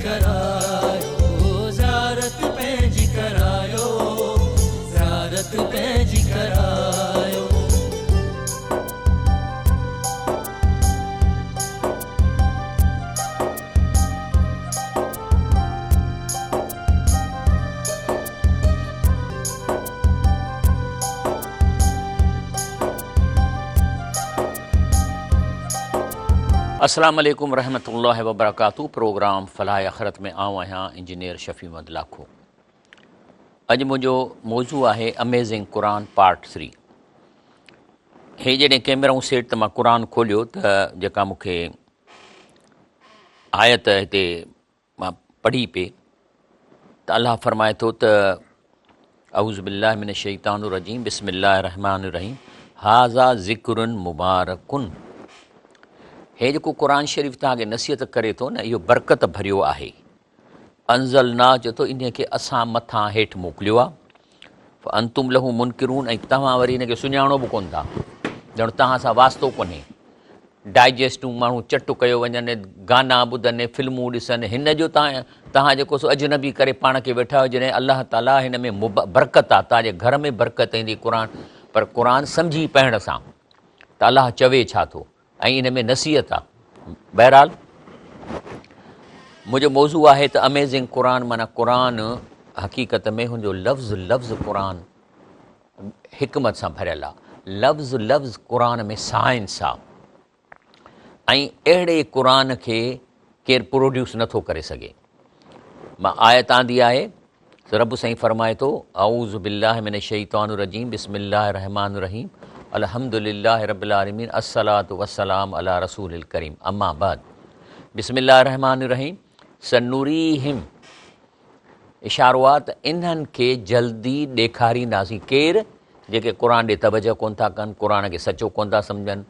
करायो, ज़ियारत पंहिंजी करायो, ज़ियारत पंहिंजी करायो। अस्सलाम वालेकुम रहमतुल्लाहि व बरकातहू। प्रोग्राम फलाह आख़िरत में आऊं आहियां इंजीनियर शफ़ी अहमद लाखो। अॼु मुंहिंजो मौज़ू आहे अमेज़िंग क़ुरान पार्ट 3। हे जॾहिं कैमराऊं सेट त मां क़ुरान खोलियो त जेका मूंखे आयत हिते मां पढ़ी पे त अल्लाह फरमाए थो त अऊज़ु बिल्लाहि मिनश शैतानिर रजीम बिस्मिल्लाहिर रहमानिर रहीम हाज़ा ज़िक्रुन मुबारकुन। हे जेको क़ुरान शरीफ़ तव्हांखे नसीहत करे थो न, इहो बरकत भरियो आहे। अंज़लना चए थो इन खे असां मथां हेठि मोकिलियो आहे। अंतुम लहू मुनकिरून, ऐं तव्हां वरी इन खे सुञाणो बि कोन था, ॼण तव्हां सां वास्तो कोन्हे। डाइजेस्टूं माण्हू चट कयो वञनि, गाना ॿुधनि, फिल्मूं ॾिसनि, हिन जो तव्हां जेको सो अजनबी करे पाण खे वेठा हुयो। जॾहिं अलाह ताला हिन में बरकत आहे, तव्हांजे घर में बरकत ईंदी क़ुरान, पर क़ुरान सम्झी पढ़ण सां त अलाह चवे छा थो, ऐं इन में नसीहत आहे। बहरहाल मुंहिंजो मौज़ू आहे त अमेज़िंग क़ुरान, माना क़ुरान हक़ीक़त में हुनजो लफ़्ज़ लफ़्ज़ क़ुरान हिकमत सां भरियल आहे। लफ़्ज़ लफ़्ज़ क़ुरान में साइंस आहे, ऐं अहिड़े क़ुरान खे केरु प्रोड्यूस नथो करे सघे। मां आयत आंदी आहे, रब साईं फरमाए थो अऊज़ु बिल्लाहि मिनश शैतानिर रजीम बिस्मिल्लाहिर रहमानिर रहीम अल्हम्दुलिल्लाहि रब्बिल आलमीन अस्सलातु वस्सलाम अला रसूलिल करीम अम्मा बाद बिस्मिल्लाहिर रहमानिर रहीम सनूरीहिम। इशारो आहे त इन्हनि खे जल्दी ॾेखारींदासीं। केरु? जेके क़ुरान ॾे तवजह कोन था कनि, क़ुरान खे सचो कोन था सम्झनि,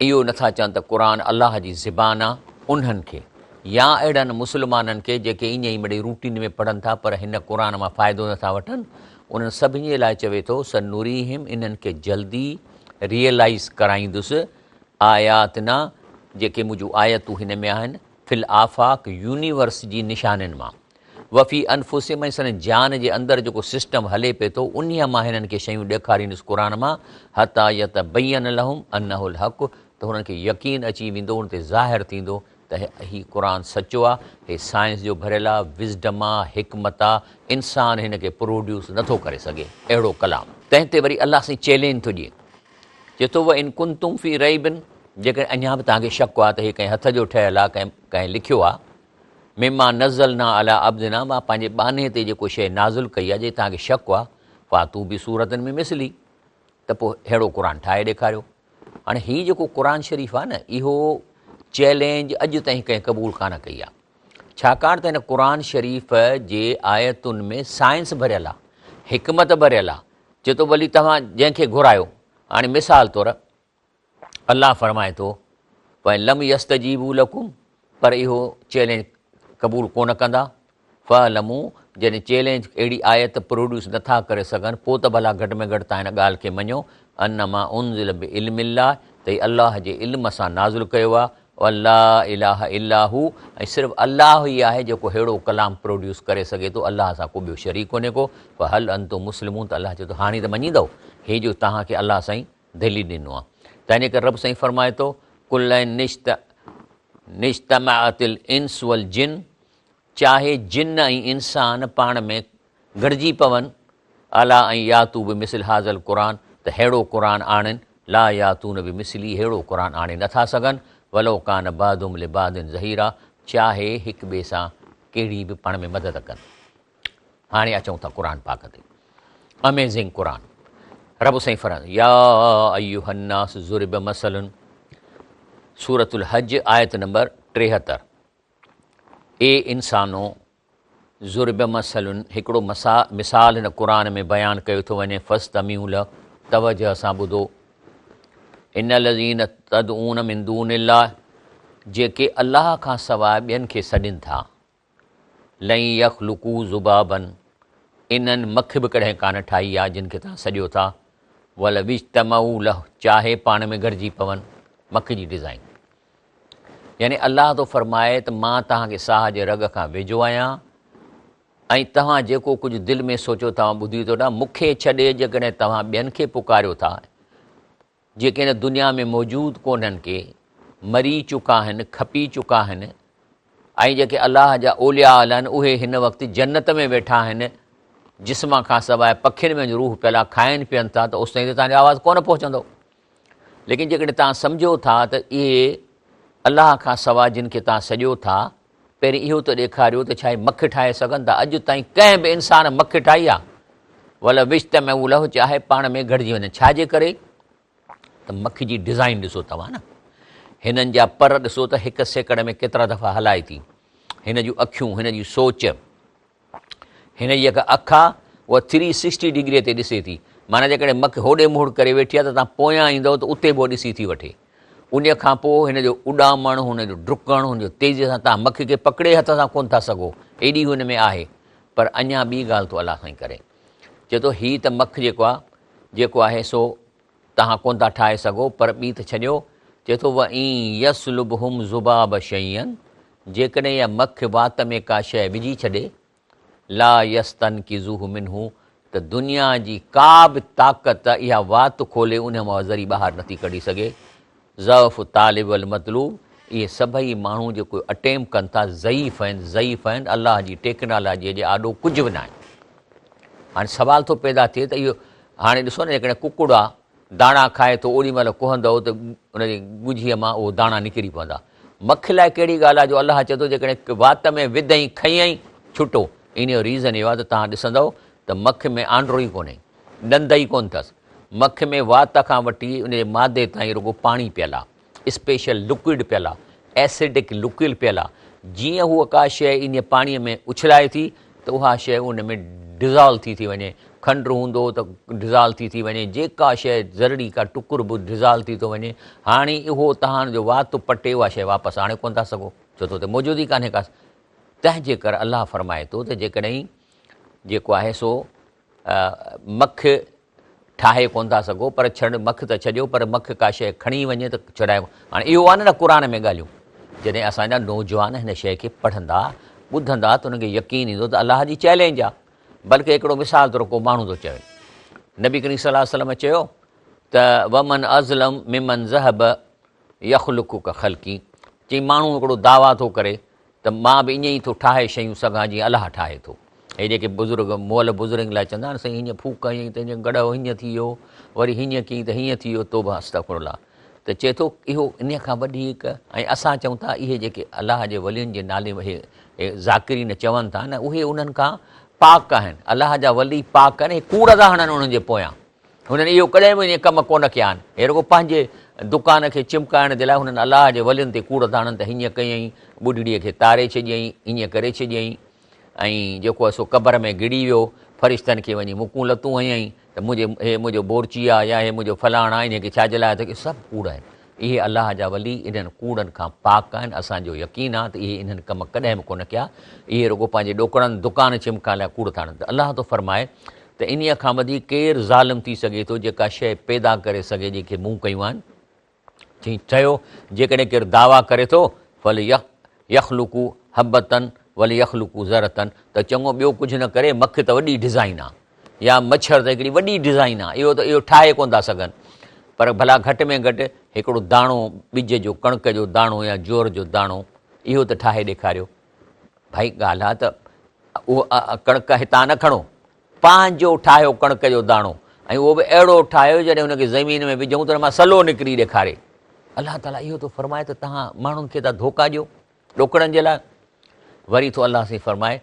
इहो नथा चवनि त क़ुरान अलाह जी ज़बान आहे, उन्हनि खे, या अहिड़नि मुस्लमाननि खे जेके ईअं ई मिड़ई रूटीन में पढ़नि था पर हिन क़ुरान मां फ़ाइदो नथा वठनि, उन्हनि सभिनी जे लाइ चवे थो सनूरीहिम, इन्हनि खे जल्दी रियलाइज़ कराईंदुसि आयातना, जेके मुंहिंजूं आयतूं हिन में आहिनि, फिल आफ़ाक़ यूनिवर्स जी निशानियुनि मां, वफ़ी अनफुसिहिम, ऐं सन जान जे अंदरि जेको सिस्टम हले पिए थो उन मां हिननि खे शयूं ॾेखारींदुसि क़ुरान मां। हता यतबय्यन लहुम अन्नहुल हक़, त हुननि खे यकीन अची वेंदो, हुन ते ज़ाहिर थींदो त हीउ क़ुरान सचो आहे, हे साइंस जो भरियल आहे, विज़डम आहे, हिकमत आहे, इंसानु हिन खे प्रोड्यूस नथो करे सघे अहिड़ो कलाम। तंहिं ते वरी अलाह साईं चैलेंज थो ॾिए, चए थो व इन कुंतुम फ़ी रैबिन, जेकॾहिं अञा बि तव्हांखे शक आहे त हे कंहिं हथ जो ठहियलु आहे, कंहिं लिखियो आहे, मिमा नज़लना अला अब्दिना, मां पंहिंजे बाने ते जेको शइ नाज़ुल कई आहे, जे तव्हांखे शक आहे फ़ातू बि सूरतनि में मिसली, त पोइ अहिड़ो क़ुरान ठाहे ॾेखारियो। हाणे हीउ जेको क़ुरान शरीफ़ आहे न, इहो चैलेंज अॼु ताईं कंहिं क़बूल कान कई आहे, छाकाणि त हिन क़ुरान शरीफ़ जे आयतुनि में साइंस भरियल आहे, हिकमत भरियल आहे। चए थो भली तव्हां जंहिंखे घुरायो, हाणे मिसाल तौरु अलाह फरमाए थो प लम यस्तजीबू लकुम, पर इहो चैलेंज क़बूल कोन कंदा। फ़लमू, जॾहिं चैलेंज अहिड़ी आयत प्रोड्यूस नथा करे सघनि, पोइ त भला घटि में घटि तव्हां हिन ॻाल्हि खे मञो अन्नमा उनज़िल बि इल्मिल्लाह, त हीउ अलाह जे इल्म सां नाज़ुल कयो आहे, अल्ला इलाहा इल्लाहू, ऐं सिर्फ़ु अलाह ई आहे जेको अहिड़ो कलाम प्रोड्यूस करे सघे थो, अलाह सां को ॿियो शरीक कोन्हे को। पर हल अंतुम मुस्लिमून, त अलाह चए थो हाणे त मञींदव हे जो तव्हांखे अलाह साईं दिली ॾिनो आहे। त इन करे रब साईं फरमाए थो कुल निश्तमाअतिल इंस वल जिन, चाहे जिन ऐं इंसान पाण में गॾिजी पवनि, अला ऐं यातू बि मिसिल हाज़ल क़ुरान, त अहिड़ो क़ुरान आणनि, ला यातून बि मिसली, अहिड़ो क़ुरान आणे नथा सघनि, वलो कान बादुम लिबादिन ज़हीरा, चाहे हिक ॿिए सां कहिड़ी बि पाण में मदद कनि। हाणे अचूं था क़ुरान पाक ते। अमेज़िंग क़ुरान, रब साईं फरमाए या अय्युहन्नास ज़ुरिब मसलन, सूरतुल हज आयत नंबर 73। ए इंसानो ज़ुरिब मसलन, हिकिड़ो मिसाल हिन क़ुरान में बयानु कयो थो वञे, फ़स्तमीउ लह, तवजह सां ॿुधो। इन लज़ीन तदऊन मिन दूनिल्लाह, जेके अलाह खां सवाइ ॿियनि खे सॾनि था, लई यख़्लुक़ू ज़ुबाबन, इन्हनि मख बि कॾहिं कान ठाही आहे जिन खे तव्हां सॼो था। वल विज्तमऊ लह, चाहे पाण में गॾिजी पवनि, मख जी डिज़ाइन। यानी अलाह थो फरमाए त मां तव्हांखे साह जे रग खां वेझो आहियां ऐं तव्हां जेको कुझु दिलि में सोचियो तव्हां ॿुधी थो ॾा मूंखे छॾे जेकॾहिं तव्हां ॿियनि खे पुकारियो था जेके हिन दुनिया में मौजूदु कोन्हनि के मरी चुका आहिनि खपी चुका आहिनि ऐं जेके अलाह जा ओलिया आहिनि उहे हिन वक़्तु जन्नत में वेठा आहिनि जिस्म खां सवाइ पखियुनि में रूह पियल खाइनि पीअनि था त उस ताईं त तव्हांजो आवाज़ु कोन पहुचंदो। लेकिन जेकॾहिं तव्हां सम्झो था त इहे अलाह खां सवाइ जिन खे तव्हां सॼो था पहिरीं इहो त ॾेखारियो त छा मखि ठाहे सघनि था। अॼु ताईं कंहिं बि इंसान मखि ठाही आहे वल विश्त में उहो लहो चाहे पाण में गॾिजी वञे। छाजे करे त मखि जी डिज़ाइन ॾिसो तव्हां न हिननि जा पर ॾिसो त हिकु सेकड़ में केतिरा दफ़ा हलाए थी। हिन जूं अखियूं हिन जी सोच हिन जी जेका अखि आहे उहा 360 डिग्रीअ ते ॾिसे थी। माना जेकॾहिं मखि होॾे मुड़ करे वेठी आहे त तव्हां पोयां ईंदव त उते बि ॾिसी थी वठे। उन खां पोइ हिन जो उॾामण हुन जो डुकणु हुनजो तेज़ीअ सां तव्हां मखि खे पकिड़े हथ सां कोन था सघो एॾी हुन में आहे। पर अञा ॿी ॻाल्हि थो अलाह साईं करे चए थो हीअ त मखि जेको आहे सो तव्हां कोन था ठाहे सघो पर ॿी त छॾियो चए थो व ई यसलुब हुम ज़ुबाब शइयन जेकॾहिं इहा मखि वात में का शइ विझी छॾे ला यस्तन की ज़ूह मिनहू त दुनिया जी का बि ताक़त इहा वात खोले उन मां ज़री ॿाहिरि नथी कढी सघे। ज़फ़ तालिब अल मतलूब इहे सभई माण्हू जेको अटेम्प कनि था ज़ईफ़ आहिनि अलाह जी टेक्नोलॉजीअ जे आॾो कुझु बि न आहे। हाणे सवाल थो पैदा थिए त इहो हाणे ॾिसो न जेकॾहिं कुकुड़ आहे दाणा खाए थो ओॾी महिल कुहंदव त उनजी ॻुझीअ मां उहो दाणा निकिरी पवंदा। मखि लाइ कहिड़ी ॻाल्हि आहे जो अलाह चए थो जेकॾहिं वात में विधई खईं छुटो। इन जो रीज़न इहो आहे त तव्हां ॾिसंदव त मखि में आंड्रो ई कोन्हे ॾंद ई कोन अथसि। मखि में वात खां वठी उन जे मादे ताईं रुॻो पाणी पियल आहे स्पेशल लिक्विड पियल आहे एसिडिक लिक्विड पियल आहे। जीअं हूअ का शइ इन पाणीअ में उछलाए थी त उहा शइ उन में डिज़ॉल्व थी वञे। खंडु हूंदो त डिज़ॉल्व थी वञे जेका शइ ज़रूरी का टुकुर बि डिज़ॉल्व थी थो वञे। हाणे इहो तव्हांजो वात पटे उहा शइ वापसि आणे कोन था सघो छो त मौजूदु ई कान्हे का। तंहिंजे करे अलाह फरमाए थो त जेकॾहिं जेको आहे सो मखि ठाहे कोन था सघो पर मखि त छॾियो पर मखि का शइ खणी वञे त छॾाए। हाणे इहो आहे न क़ुर में ॻाल्हियूं जॾहिं असांजा नौजवान हिन शइ खे पढ़ंदा ॿुधंदा त उनखे यकीन ईंदो त अलाह जी चैलेंज आहे। बल्कि हिकिड़ो मिसाल तौरु को माण्हू थो चवे नबी करीम सल्लल्लाहु अलैहि वसल्लम चयो त वमन अज़लम मिमन ज़हब यख़लुक़ु का ख़ल्क़ी चई माण्हू हिकिड़ो दावा थो करे त मां बि ईअं ई थो ठाहे शयूं सघां जीअं अलाह ठाहे थो। हे जेके बुज़ुर्ग मोल बुज़ुर्ग लाइ चवंदा आहिनि साईं हीअं फूक कयईं त हीअं गॾो हीअं थी वियो वरी हीअं कयईं त हीअं थी वियो तौबा अस्तग़फिरुल्लाह। त चए थो इहो इन खां वधीक ऐं असां चऊं था इहे जेके अलाह जे वलियुनि जे नाले ज़ाकिरीन चवनि था न उहे उन्हनि खां पाक आहिनि। अलाह जा वली पाक आहिनि कूड़ था हणनि उन्हनि जे पोयां। हुननि इहो कॾहिं बि ईअं कमु कोन कया आहिनि। हे रुॻो पंहिंजे दुकान खे चिमकाइण जे लाइ हुननि अलाह जे वलियुनि ते कूड़ था हणनि त हीअं कयईं ॿुढड़ीअ खे तारे छॾियईं ईअं करे छॾियईं ऐं जेको आहे सो क़बर में गिड़ी वियो फ़रिश्तनि खे वञी मुकूं लतूं हयईं त मुंहिंजो बोरची आहे या हे मुंहिंजो फलाणा आहे इनखे छाजे लाइ त सभु कूड़ आहिनि। इहे अलाह जा वली इन्हनि कूड़नि खां पाक आहिनि। असांजो यकीन आहे त इहे इन्हनि कम कॾहिं बि कोन कया। इहे रुॻो पंहिंजे ॾोकड़नि दुकान चिमकाइण लाइ कूड़ था हणनि। त अलाह थो फरमाए त इन्हीअ खां वधीक केरु ज़ालिम थी सघे थो जेका शइ पैदा करे सघे जेके मूं कयूं आहिनि। चई चयो जेकॾहिं केरु दावा करे थो फल यख़लुक़ू हबतन वल यख़लुक़ू ज़रतन त चङो ॿियो कुझु न करे मखि त वॾी डिज़ाइन आहे या मच्छर त हिकिड़ी वॾी डिज़ाइन आहे इहो ठाहे कोन था सघनि। पर भला घटि में घटि हिकिड़ो दाणो ॿिज जो कणिक जो दाणो या जोर जो दाणो इहो त ठाहे ॾेखारियो। भाई ॻाल्हि आहे त उहो कणिक हितां न खणो पंहिंजो ठाहियो कणिक जो दाणो ऐं उहो बि अहिड़ो ठाहियो जॾहिं हुनखे ज़मीन में विझूं त हुन मां सलो निकिरी ॾेखारे। अलाह ताला इहो थो फरमाए त तव्हां माण्हुनि खे था धोखा ॾियो ॾोकड़नि जे लाइ। वरी थो अलाह साईं फरमाए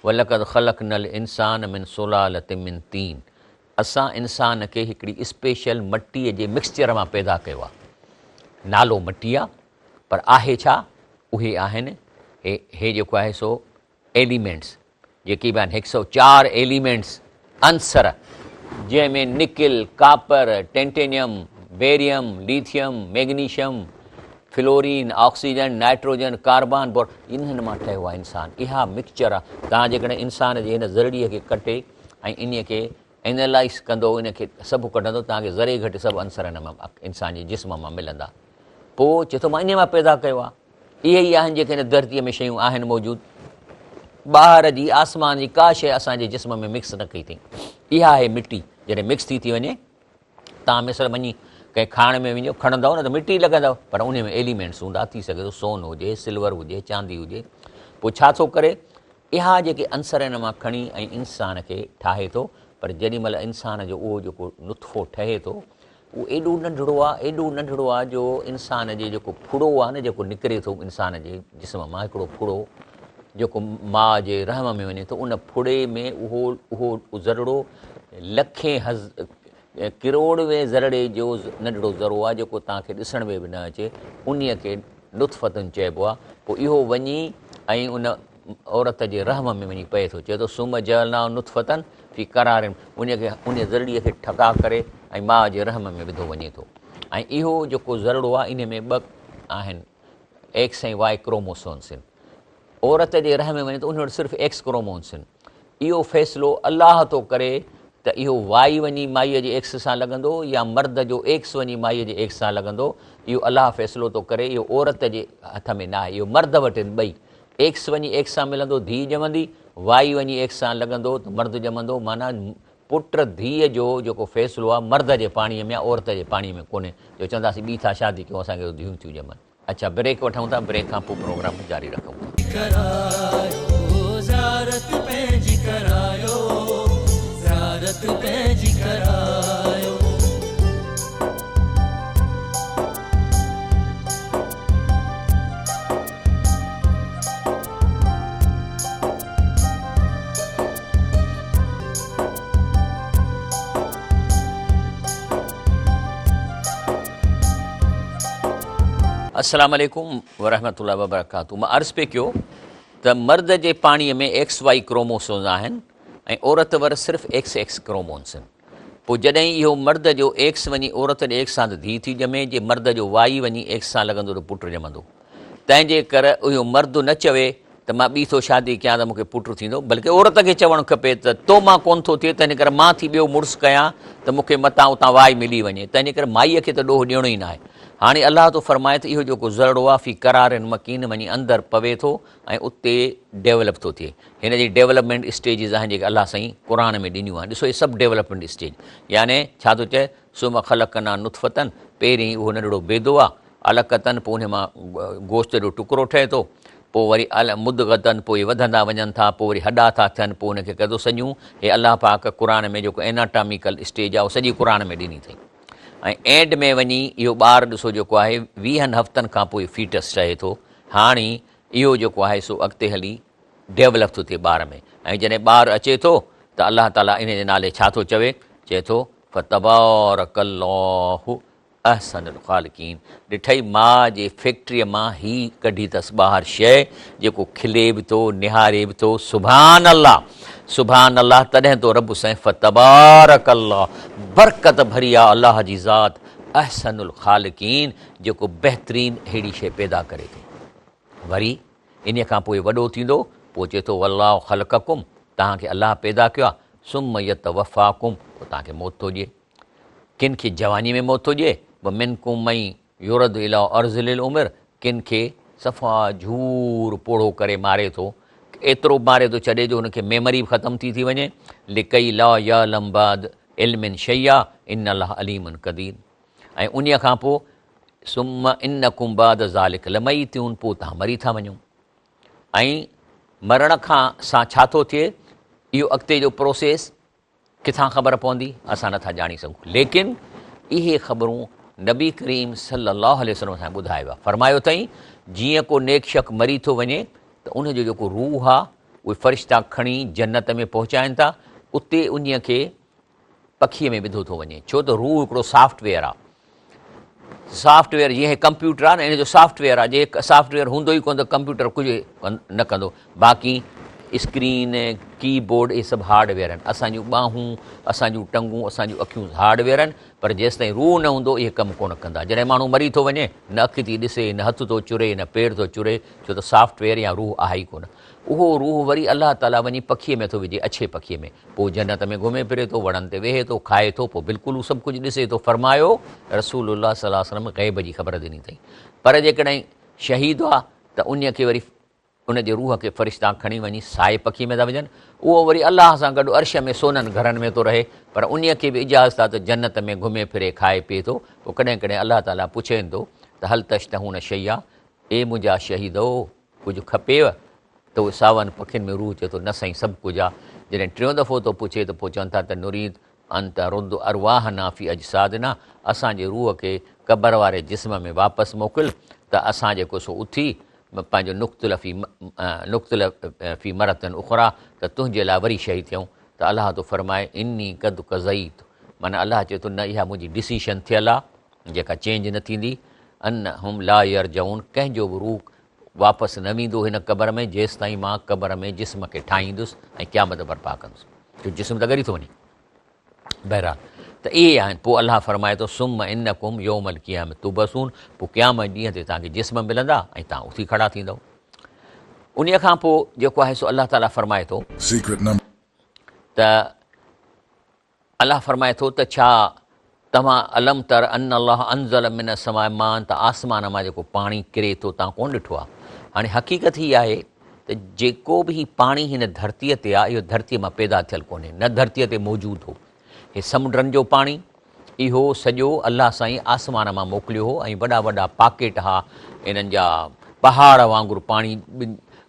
वलक़द ख़लक़नल इंसान मिन सुलालतिन मिन तीन असां इंसान खे हिकिड़ी स्पेशल मटीअ जे मिक्सचर मां पैदा कयो आहे। नालो मटी आहे पर आहे छा उहे आहिनि हे जेको आहे सो एलिमेंट्स जेके बि आहिनि 104 एलिमेंट्स अंसर जंहिंमें nickel copper titanium barium lithium magnesium fluorine oxygen nitrogen carbon बोर इन्हनि मां ठहियो आहे इंसानु। इहा मिक्सचर आहे। तव्हां जेकॾहिं इंसान जे हिन ज़रड़ीअ खे कटे ऐं इन खे एनालाइज़ कंदो इनखे सभु कढंदो तव्हांखे ज़रे घटि सभु अंसर हिन मां इंसान जे जिस्म मां मिलंदा। पोइ चए थो मां इन मां पैदा कयो आहे। इहे ई आहिनि जेके हिन धरतीअ में शयूं आहिनि मौजूदु। ॿाहिरि जी आसमान जी का शइ असांजे जिस्म में मिक्स न कई अथई। इहा आहे मिटी। जॾहिं मिक्स थी वञे, तव्हां मिसल वञी कंहिं खाण में वञो, खणंदव न त मिटी लॻंदव, पर उन में एलिमेंट्स हूंदा। थी सघे थो सोन हुजे, सिल्वर हुजे, चांदी हुजे। पोइ छा थो करे, इहा जेके अंसर हिन मां खणी ऐं इंसान खे ठाहे थो। पर जेॾी महिल इंसान जो उहो जेको नुत्फ़ो ठहे थो, उहो एॾो नंढिड़ो आहे जो इंसान जे जेको फुड़ो आहे न, जेको निकिरे थो इंसान जे जिस्म मां, हिकिड़ो फुड़ो जेको माउ जे रहम में वञे थो, उन फुड़े में उहो ज़रड़ो लखें किरोड़वे ज़रड़े जो नंढिड़ो ज़रो आहे, जेको तव्हांखे ॾिसण में बि न अचे। उन्हीअ खे नुत्फ़तुन चइबो आहे। पोइ इहो वञी ऐं उन औरत जे रहम में वञी पए थो। चए थो सुम जलना नुत्फ़तन फी करारिन। उन ज़रड़ीअ खे ठका करे ऐं माउ जे रहम में विधो वञे थो। ऐं इहो जेको ज़रड़ो आहे, इन में 2 आहिनि, एक्स ऐं वाई क्रोमोसोम्स आहिनि। औरत जे रहम में वञे त उन वटि सिर्फ़ु एक्स क्रोमोसोम्स आहिनि। इहो फ़ैसिलो अलाह थो करे त इहो वाई वञी माईअ जे एक्स सां लॻंदो या मर्द जो एक्स वञी माईअ जे एक्स सां लॻंदो। इहो अलाह फ़ैसिलो थो करे। इहो औरत जे हथ में न आहे, इहो मर्द वटि आहिनि ॿई। एक्स वञी एक्स सां मिलंदो, धीउ ॼमंदी। वाई वञी एक्स सां लॻंदो त मर्द ॼमंदो। माना पुट धीअ जो जेको फ़ैसिलो आहे मर्द जे पाणीअ में आहे, औरत जे पाणीअ में कोन्हे। जो चवंदासीं ॿी था शादी कयूं, असांखे धीअरूं थियूं ॼमनि। अच्छा, ब्रेक वठूं था। ब्रेक खां पोइ प्रोग्राम जारी रखूं था। करायो ज़ियारत पंहिंजी करायो, ज़ियारत पंहिंजी करायो। अस्सलाम वालेकुम वरहमतुल्लाहि वबरकातुहू। मां अर्ज़ु पे कयो त मर्द जे पाणीअ में एक्स वाई क्रोमोसोम्स आहिनि ऐं औरत वटि सिर्फ़ु एक्स क्रोमोसोम्स आहिनि। पोइ जॾहिं इहो मर्द जो एक्स वञी औरत जे एक्स सां त धीउ थी ॼमे, जे मर्द जो वाई वञी एक्स सां लॻंदो त पुटु ॼमंदो। तंहिंजे करे इहो मर्द न चवे त मां ॿी थो शादी कयां त मूंखे पुटु थींदो, बल्कि औरत खे चवणु खपे त तो मां कोन थो थिए, तंहिं करे मां थी ॿियो मुड़ुसु कयां त मूंखे मतां उतां वाई मिली वञे। तंहिंजे करे माईअ खे त ॾोह ॾियणो ई न आहे। हाणे अलाह थो फरमाए त इहो जेको ज़रड़ो आहे फ़ी करारिन मकीन वञी अंदरि पवे थो ऐं उते डेवलप थो थिए। हिन जी डेवलपमेंट स्टेजिस आहिनि जेके अलाह साईं क़ुर में ॾिनियूं आहिनि। ॾिसो, इहे सभु डेवलपमेंट स्टेज। याने छा थो चए, सुम ख़लक़ना नुत्फ़तन, पहिरीं उहो नंढिड़ो बेदो आहे, अलक़तन, पोइ उन मां गोश्त जो टुकड़ो ठहे थो, पोइ वरी मुदग़तन, पोइ वधंदा वञनि था, पोइ वरी हॾा था थियनि, पोइ उनखे कदो सॼूं। हे अलाह पाक क़ुर में जेको एनाटॉमिकल स्टेज आहे उहो सॼी क़ुर में ॾिनी अथई। ऐं एंड में वञी इहो ॿारु ॾिसो जेको आहे 20 हफ़्तनि खां पोइ फीटस ठहे थो। हाणे इहो जेको आहे सो अॻिते हली डेवलप थो थिए ॿार में। ऐं जॾहिं ॿारु अचे थो त अलाह ताला इन जे नाले छा थो चवे, चए थो फ़तबारकल्लाहु अहसनुल ख़ालिक़ीन। ॾिठई माउ जे फैक्ट्रीअ मां ही कढी अथसि ॿाहिरि शइ जेको खिले बि थो, निहारे बि थो। सुभान अल्लाह, सुभान अल्लाह। तॾहिं तो रब साईं फ़तबारकल्लाह, बरकत भरी आहे अलाह जी ज़ात, अहसनुल ख़ालिक़ीन, जेको बहितरीन अहिड़ी शइ पैदा करे थो। वरी इन खां पोइ वॾो थींदो, पोइ चए थो वल्लाहु ख़लक़कुम, तव्हांखे अलाह पैदा कयो आहे, सुम यतवफ़ाकुम, पोइ तव्हांखे मौत थो ॾिए। किन खे जवानी में मौत थो ॾिए, मिनकुम मई युरद इला अर्ज़िलिल उमिर, किन खे सफ़ा झूर पोड़ो करे मारे थो, एतिरो मारे थो छॾे जो हुनखे मेमरी बि ख़तमु थी वञे। लिकई ला यअलम बाद इल्मिन शैया इन्नल्लाह अलीमुन क़दीर। ऐं उन खां पोइ सुम इन्नकुम बाद ज़ालिक लमईतून, पोइ तव्हां मरी था वञो। ऐं मरण खां सां छा थो थिए, इहो अॻिते जो प्रोसेस किथां ख़बर पवंदी असां नथा ॼाणी सघूं। लेकिन इहे ख़बरूं नबी करीम सल्लल्लाहु अलैहि वसल्लम सां ॿुधायो आहे। फरमायो अथई, जीअं को नेक शख़्स मरी थो वञे त उनजो जेको रूह आहे उहे फ़रिश्ता खणी जन्नत में पहुचाइनि था। उते उन खे पखीअ में विधो थो वञे, छो त रूह हिकिड़ो सॉफ्टवेयर आहे। सॉफ्टवेयर जीअं कंप्यूटर आहे न, इन जो सॉफ्टवेयर आहे। जे सॉफ्टवेयर हूंदो ई कोन त कंप्यूटर कुझु न कंदो। बाक़ी स्क्रीन, कीबोर्ड, इहे सभु हार्डवेयर आहिनि। असांजूं ॿाहूं, असांजूं टंगूं, असांजूं अखियूं हार्डवेयर आहिनि, पर जेसिताईं रूह न हूंदो इहे कमु कोन कंदा। जॾहिं माण्हू मरी थो वञे, न अखि थी ॾिसे, न हथु थो चुरे, न पेर थो चुरे, छो त सॉफ्टवेयर या रूह आहे ई कोन। उहो रूह वरी अलाह ताला वञी पखीअ में थो विझे, अच्छे पखीअ में, पोइ जन्नत में घुमे फिरे थो, वणनि ते वेहे थो, खाए थो, पोइ बिल्कुलु हू सभु कुझु ॾिसे थो। फरमायो रसूलुल्लाह सल्लल्लाहु अलैहि वसल्लम ग़ैब जी ख़बर ॾिनी अथई। पर जेकॾहिं शहीद आहे त त उन खे वरी उन जे रूह खे फ़रिश्ता खणी वञी साए पखी में था विझनि, उहो वरी अलाह सां गॾु अर्श में सोननि घरनि में थो रहे, पर उन खे बि इजाज़त आहे त जन्नत में घुमे फिरे खाए पीए थो। पोइ कॾहिं कॾहिं अलाह ताला पुछेनि थो त हल तश्तहून शैया, ए मुंहिंजा शहीदो कुझु खपेव, त उहे सावनि पखियुनि में रूह चए थो न साईं सभु कुझु आहे। जॾहिं टियों दफ़ो थो पुछे त पोइ चवनि था त नुरीद अंत रुद अरवाह नाफ़ी अजसादना, असांजे रूह खे क़बर वारे जिस्म में वापसि मोकिल त असां जेको सो उथी पंहिंजो नुक़्तल फ़ी मरतन उखरा, त तुंहिंजे लाइ वरी शहीद थियूं। त अलाह तो फरमाए इन्नी कद कज़ईत, माना अलाह चए थो न इहा मुंहिंजी डिसीशन थियल आहे जेका चेंज न थींदी। अन हुम ला यरजऊन, कंहिंजो बि रूह वापसि न वेंदो हिन क़बर में जेसि ताईं मां क़बर में जिस्म खे ठाहींदुसि ऐं क़यामत बर्पा कंदुसि, छो जिस्म त ॻरी थो वञे। बहरहाल त इहे आहिनि। पोइ अलाह फरमाए थो सुम इन्नकुम यौमल क़ियामत तुबसून, पोइ क़यामत ॾींहं ते तव्हांखे जिस्म मिलंदा ऐं तव्हां उथी खड़ा थींदव। उन खां पोइ जेको आहे सो अलाह ताला फरमाए थो त अलाह फरमाए थो त छा तव्हां अलम तर अन अलाह अंज़ल मिन समाए मान, त आसमान मां जेको पाणी किरे थो तव्हां कोन ॾिठो आहे। हाणे हक़ीक़त हीअ आहे त जेको बि पाणी हिन धरतीअ ते आहे इहो धरतीअ मां पैदा थियल कोन्हे, न धरतीअ ते मौजूदु हो। हे समुंडनि जो पाणी इहो सॼो अलाह साईं आसमान मां मोकिलियो हो ऐं वॾा वॾा पाकेट हा इन्हनि जा पहाड़ वांगुरु पाणी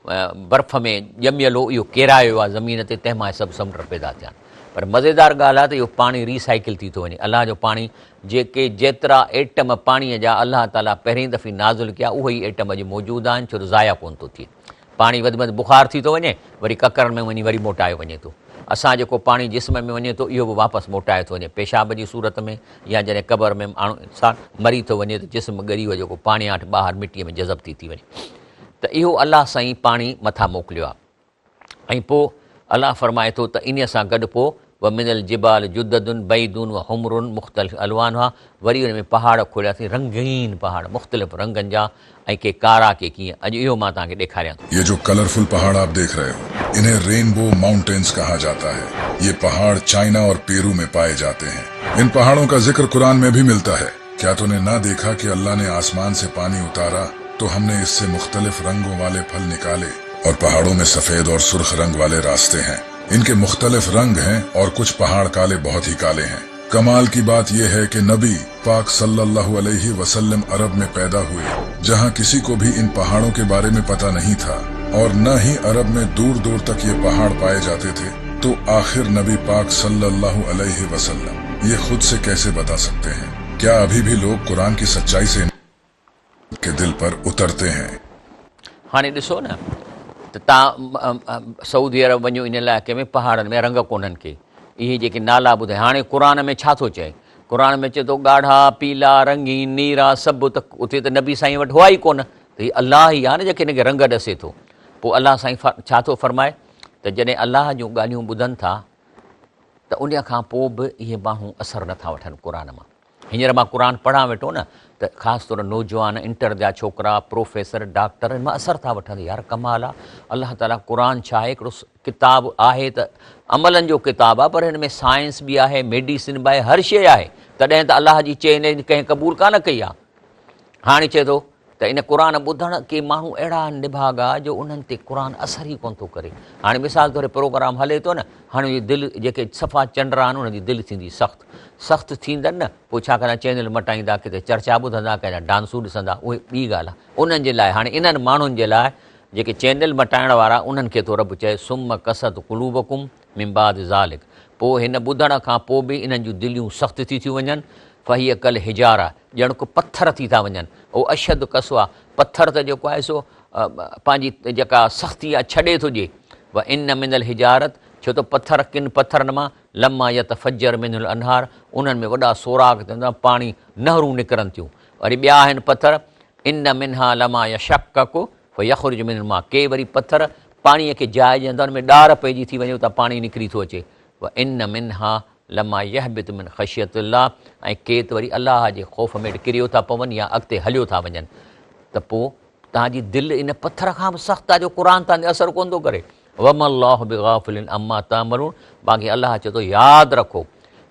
बर्फ़ में ॼमियल हो, इहो केरायो आहे ज़मीन ते, तंहिंमां सभु समुंड पैदा थिया। पर मज़ेदार ॻाल्हि आहे त इहो पाणी रिसाइकिल थी थो वञे। अलाह जो पाणी जेतिरा एटम पाणीअ जा अलाह ताला पहिरीं दफ़ी नाज़ुल कया उहे ई एटम अॼु मौजूदु आहिनि, छो त ज़ाया कोन थो थिए। पाणी वधि में वधि बुख़ार थी थो वञे, वरी ककरनि में वञी वरी मोटाए वञे थो। असां जेको पाणी जिस्म में वञे थो इहो बि वापसि मोटाए थो वञे पेशाब जी सूरत में, या जॾहिं क़बर में माण्हू इंसानु मरी थो वञे त जिस्म ॻरी वियो जेको पाणी हाठ ॿाहिरि मिटीअ में जज़ब थी वञे। त इहो अलाह साईं पाणी मथां मोकिलियो आहे। ऐं पोइ अलाह फरमाए थो त इन सां गॾु पोइ व मिनल जिबाल जुददुन बैदुन व हुमरुन मुख़्तलिफ़ अलवान हुआ, वरी हुन में पहाड़ खोलियासीं, रंगीन पहाड़ मुख़्तलिफ़ रंगनि जा, ऐं के कारा के कीअं। अॼु इहो मां तव्हांखे ॾेखारियां थो। ये जो कलरफुल पहाड़ आप देख रहे हो इन्हें रेनबो माउंटेन्स कहा जाता है। ये पहाड़ चाइना और पेरू में पाए जाते हैं। इन पहाड़ों का जिक्र कुरान में भी मिलता है। क्या तूने ना देखा कि अल्लाह ने आसमान से पानी उतारा तो हमने इससे मुख्तलिफ रंगों वाले फल निकाले, और पहाड़ों में सफेद और सुर्ख रंग वाले रास्ते हैं। इनके मुख्तलिफ रंग हैं और कुछ पहाड़ काले बहुत ही काले हैं। कमाल की बात यह है कि नबी पाक सल्लल्लाहु अलैहि वसल्लम अरब में पैदा हुए, जहां किसी को भी इन पहाड़ों के बारे में पता नहीं था और न ही अरब में दूर दूर तक ये पहाड़ पाए जाते थे। तो आखिर नबी पाक सल्लल्लाहु अलैहि वसल्लम ये खुद से कैसे बता सकते हैं? क्या अभी भी लोग कुरान की सच्चाई से के दिल पर उतरते हैं? हाणे ॾिसो न त तव्हां सऊदी अरब वञो, इन इलाइक़े में पहाड़नि में रंग कोन्हनि के, इहे जेके नाला ॿुधाए। हाणे क़ुरान में छा थो चए? क़ुरान में चए थो ॻाढ़ा पीला रंगीन नीरा सभु, त उते त नबी साईं वटि हुआ ई कोन, त हीअ अलाह ई आहे न जेके हिनखे रंग ॾसे थो। पोइ अलाह साईं छा थो फरमाए त जॾहिं अलाह जूं ॻाल्हियूं ॿुधनि था त उन खां पोइ बि इहे माण्हू असरु नथा वठनि क़ुरान मां। हींअर मां क़ुरान पढ़ां वेठो न त ख़ासि तौर नौजवान इंटर जा छोकिरा प्रोफेसर डॉक्टर इन मां असरु था वठनि। यार कमाल आहे, अलाह ताला क़ुरान छा आहे, हिकिड़ो किताबु आहे त अमलनि जो किताबु आहे, पर हिन में साइंस बि आहे, मेडिसिन बि आहे, हर शइ आहे। तॾहिं त अलाह जी चई कंहिं क़बूल कान कई आहे। हाणे चए थो त इन क़ुरान ॿुधण के माण्हू अहिड़ा निभागा जो उन्हनि ते क़ुरान असर ई कोन थो करे। हाणे मिसाल तौर प्रोग्राम हले थो न, हाणे इहे दिलि जेके सफ़ा चंडरा आहिनि उन्हनि जी दिलि थींदी सख़्तु थींदनि न, पोइ छा कंदा चैनल मटाईंदा, किथे चर्चा ॿुधंदा, कंहिंजा डांसूं ॾिसंदा, उहे ॿी ॻाल्हि आहे। उन्हनि जे लाइ हाणे इन्हनि माण्हुनि जे लाइ जेके चैनल मटाइण वारा उन्हनि खे थो रब चए सुम कसत कुलूबकुम मिन बाद ज़ालिक, पोइ हिन ॿुधण खां पोइ बि इन्हनि जूं दिलियूं सख़्तु थी थियूं वञनि। फ़हिय कल हिजारा, ॼण को पथर थी था वञनि। उहो अशद कसो आहे, पथर त जेको आहे सो पंहिंजी जेका सख़्ती आहे छॾे थो ॾिए। व इन मिनल हिजारत, छो त पथर किन पथरनि मां लमा यतफज्जर मिनल अनहार, उन्हनि में वॾा सोराख़ थियनि था, पाणी नहरूं निकिरनि थियूं। वरी ॿिया आहिनि पथर इन मिनहा लमा यशक्ककु फयख़रुज मिनल मां, के वरी पथर पाणीअ खे जाइ ॾियनि था, उन में ॾार पइजी थी वञे, उतां पाणी निकिरी थो अचे। व इन मिनहा लमा यहबित मिन ख़शियतिल्लाह, ऐं के त वरी अलाह जे ख़ौफ़ में किरियो था पवनि या अॻिते हलियो था वञनि। त पोइ तव्हांजी दिलि इन पथर खां बि सख़्तु आहे जो क़ुरान तव्हांजे असरु कोन थो करे। वमल्लाहु बिग़ाफ़िलिन अम्मा तामलून, बाक़ी अलाह चए थो यादि रखो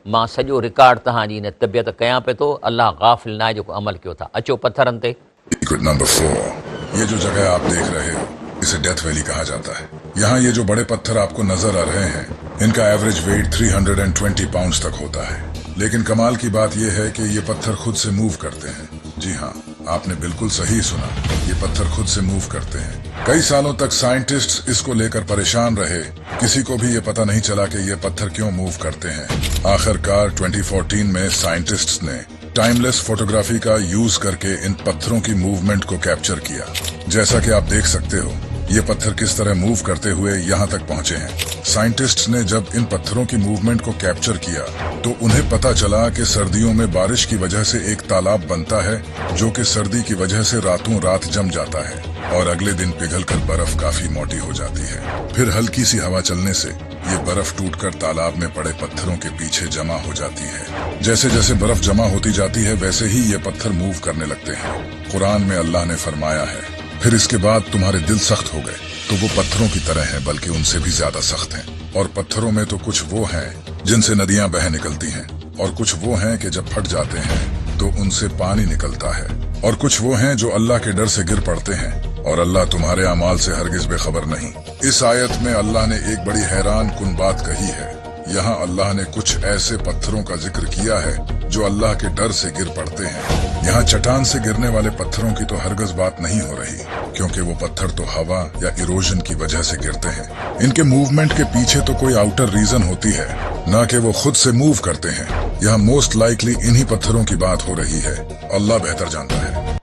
मां सॼो रिकॉर्ड तव्हांजी इन तबियत कयां पियो थो, अलाह गाफ़िल न आहे जेको अमल कयो था। अचो पथरनि ते। Secret number 4. ये जो जगह आप देख रहे हो इसे डेथ वैली कहा जाता है। यहाँ ये जो बड़े पत्थर आपको नजर आ रहे हैं इनका एवरेज वेट 320 पाउंड्स तक होता है। लेकिन कमाल की बात यह है कि ये पत्थर खुद से मूव करते हैं। जी हाँ, आपने बिल्कुल सही सुना, ये पत्थर खुद से मूव करते हैं। कई सालों तक साइंटिस्ट्स इसको लेकर परेशान रहे, किसी को भी ये पता नहीं चला कि ये पत्थर क्यों मूव करते हैं। आखिरकार 2014 में साइंटिस्ट्स ने टाइमलेस फोटोग्राफी का यूज करके इन पत्थरों की मूवमेंट को कैप्चर किया। जैसा कि आप देख सकते हो ये पत्थर किस तरह मूव करते हुए यहाँ तक पहुँचे हैं। साइंटिस्ट्स ने जब इन पत्थरों की मूवमेंट को कैप्चर किया तो उन्हें पता चला कि सर्दियों में बारिश की वजह से एक तालाब बनता है जो कि सर्दी की वजह से रातों रात जम जाता है और अगले दिन पिघलकर बर्फ काफी मोटी हो जाती है। फिर हल्की सी हवा चलने से ये बर्फ टूटकर तालाब में पड़े पत्थरों के पीछे जमा हो जाती है। जैसे जैसे बर्फ जमा होती जाती है वैसे ही ये पत्थर मूव करने लगते हैं। कुरान में अल्लाह ने फरमाया है, फिर इसके बाद तुम्हारे दिल सख्त हो गए तो वो पत्थरों की तरह हैं बल्कि उनसे भी ज्यादा सख्त हैं। और पत्थरों में तो कुछ वो हैं जिनसे नदियां बह निकलती हैं और कुछ वो हैं कि जब फट जाते हैं तो उनसे पानी निकलता है और कुछ वो हैं जो अल्लाह के डर से गिर पड़ते हैं और अल्लाह तुम्हारे अमाल से हरगिज बेखबर नहीं। इस आयत में अल्लाह ने एक बड़ी हैरान कुन बात कही है। यहाँ अल्लाह ने कुछ ऐसे पत्थरों का जिक्र किया है जो अल्लाह के डर से गिर पड़ते हैं। यहाँ चट्टान से गिरने वाले पत्थरों की तो हरगिज बात नहीं हो रही क्योंकि वो पत्थर तो हवा या इरोजन की वजह से गिरते हैं। इनके मूवमेंट के पीछे तो कोई आउटर रीजन होती है, ना कि वो खुद से मूव करते हैं। यहाँ मोस्ट लाइकली इन्हीं पत्थरों की बात हो रही है। अल्लाह बेहतर जानता है।